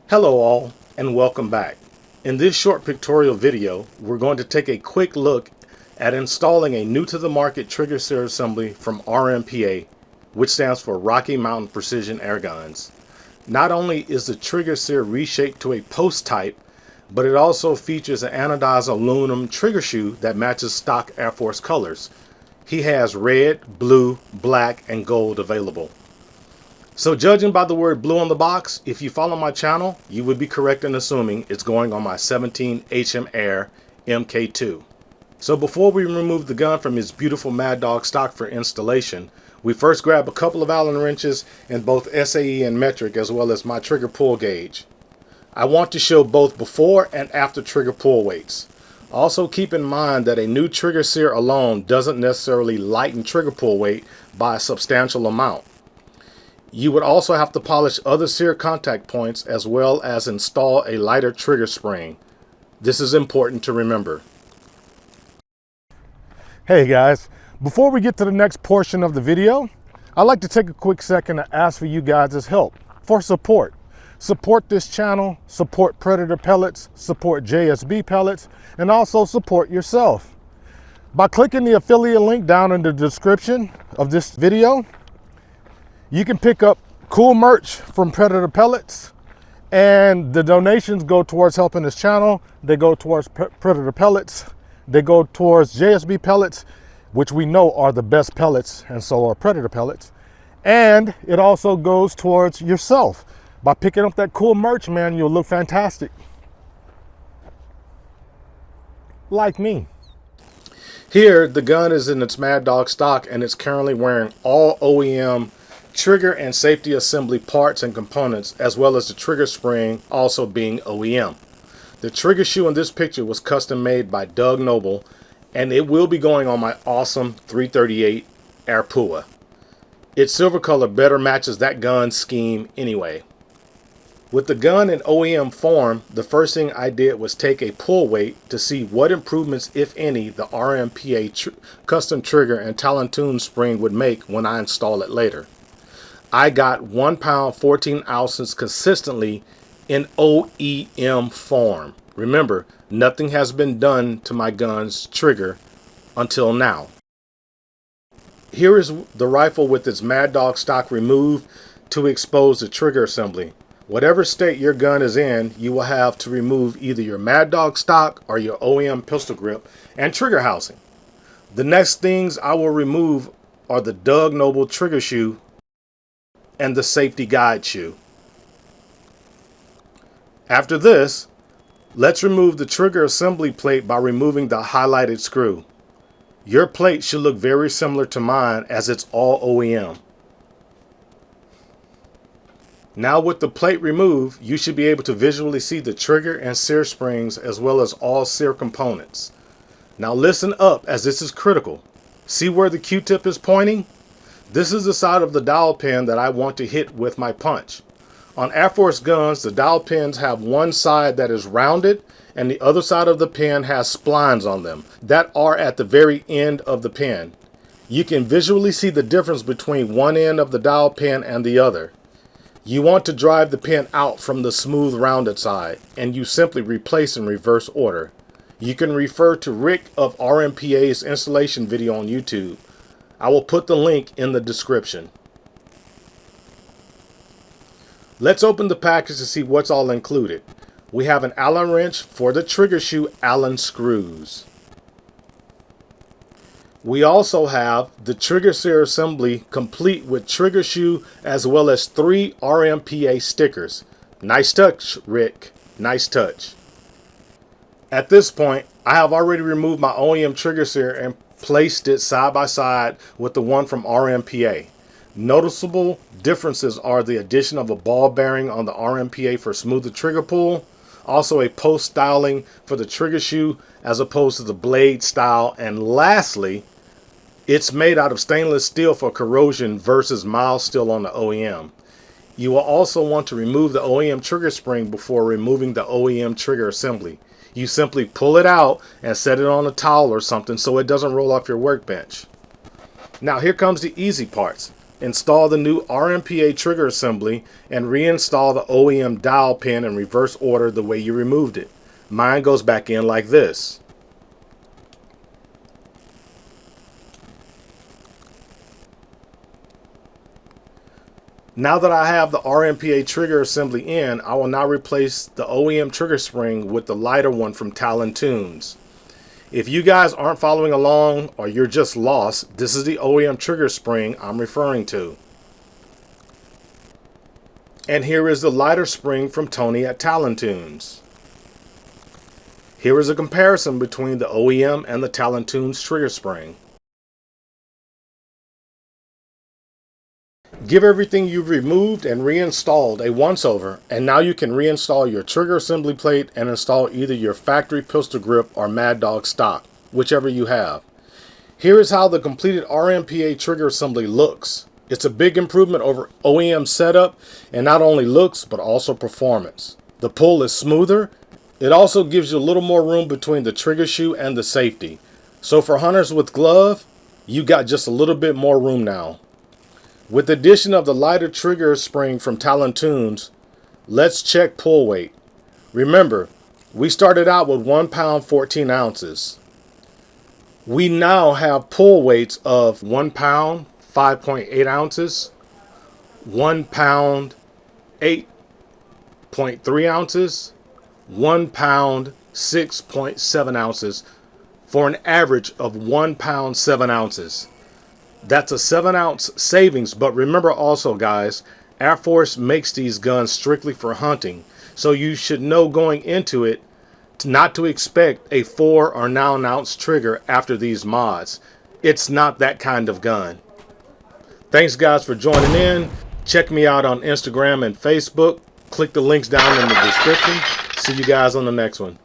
Hello all and welcome back. In this short pictorial video, we're going to take a quick look at installing a new to the market trigger sear assembly from R.M.P.A, which stands for Rocky Mountain Precision Air Guns. Not only is the trigger sear reshaped to a post type, but it also features an anodized aluminum trigger shoe that matches stock Air Force colors. He has red, blue, black, and gold available. So judging by the word blue on the box, if you follow my channel, you would be correct in assuming it's going on my 17 H.M.A Air MK2. So before we remove the gun from its beautiful Mad Dog stock for installation, we first grab a couple of Allen wrenches in both SAE and metric, as well as my trigger pull gauge. I want to show both before and after trigger pull weights. Also keep in mind that a new trigger sear alone doesn't necessarily lighten trigger pull weight by a substantial amount. You would also have to polish other sear contact points as well as install a lighter trigger spring. This is important to remember. Hey guys, before we get to the next portion of the video, I'd like to take a quick second to ask for you guys' help for support. Support this channel, support Predator pellets, support JSB pellets, and also support yourself. By clicking the affiliate link down in the description of this video, you can pick up cool merch from Predator pellets, and the donations go towards helping this channel. They go towards Predator pellets. They go towards JSB pellets, which we know are the best pellets, and so are Predator pellets. And it also goes towards yourself. By picking up that cool merch, man, you'll look fantastic. Like me. Here, the gun is in its Mad Dog stock, and it's currently wearing all OEM trigger and safety assembly parts and components, as well as the trigger spring also being OEM. The trigger shoe in this picture was custom made by Doug Noble, and it will be going on my awesome 338 R.M.P.A. Its silver color better matches that gun scheme anyway. With the gun in OEM form, the first thing I did was take a pull weight to see what improvements, if any, the R.M.P.A custom trigger and Talon Tune spring would make when I install it later. I got 1 pound 14 ounces consistently in OEM form. Remember, nothing has been done to my gun's trigger until now. Here is the rifle with its Mad Dog stock removed to expose the trigger assembly. Whatever state your gun is in, you will have to remove either your Mad Dog stock or your OEM pistol grip and trigger housing. The next things I will remove are the Doug Noble trigger shoe and the safety guide shoe. After this, let's remove the trigger assembly plate by removing the highlighted screw. Your plate should look very similar to mine, as it's all OEM. Now with the plate removed, you should be able to visually see the trigger and sear springs as well as all sear components. Now listen up, as this is critical. See where the Q-tip is pointing? This is the side of the dowel pin that I want to hit with my punch. On Air Force guns, the dowel pins have one side that is rounded and the other side of the pin has splines on them that are at the very end of the pin. You can visually see the difference between one end of the dowel pin and the other. You want to drive the pin out from the smooth rounded side, and you simply replace in reverse order. You can refer to Rick of R.M.P.A.'s installation video on YouTube. I will put the link in the description. Let's open the package to see what's all included. We have an Allen wrench for the trigger shoe Allen screws. We also have the trigger sear assembly complete with trigger shoe as well as 3 R.M.P.A stickers. Nice touch, Rick. Nice touch. At this point, I have already removed my OEM trigger sear and placed it side by side with the one from R.M.P.A. Noticeable differences are the addition of a ball bearing on the R.M.P.A for smoother trigger pull, also a post styling for the trigger shoe as opposed to the blade style, and lastly, it's made out of stainless steel for corrosion versus mild steel on the OEM. You will also want to remove the OEM trigger spring before removing the OEM trigger assembly. You simply pull it out and set it on a towel or something so it doesn't roll off your workbench. Now here comes the easy parts. install the new RMPA trigger assembly, and reinstall the OEM dial pin in reverse order the way you removed it. Mine goes back in like this. Now that I have the RMPA trigger assembly in, I will now replace the OEM trigger spring with the lighter one from Talon Tunes. If you guys aren't following along or you're just lost, this is the OEM trigger spring I'm referring to. And here is the lighter spring from Tony at Talon Tunes. Here is a comparison between the OEM and the Talon Tunes trigger spring. Give everything you've removed and reinstalled a once-over, and now you can reinstall your trigger assembly plate and install either your factory pistol grip or Mad Dog stock, whichever you have. Here is how the completed RMPA trigger assembly looks. It's a big improvement over OEM setup, and not only looks but also performance. The pull is smoother. It also gives you a little more room between the trigger shoe and the safety. So for hunters with glove, you got just a little bit more room now. With the addition of the lighter trigger spring from Talon Tunes, let's check pull weight. Remember, we started out with 1 pound 14 ounces. We now have pull weights of 1 pound 5.8 ounces, 1 pound 8.3 ounces, 1 pound 6.7 ounces, for an average of 1 pound 7 ounces. That's a 7-ounce savings, but remember also, guys, Airforce makes these guns strictly for hunting, so you should know going into it not to expect a 4 or 9-ounce trigger after these mods. It's not that kind of gun. Thanks, guys, for joining in. Check me out on Instagram and Facebook. Click the links down in the description. See you guys on the next one.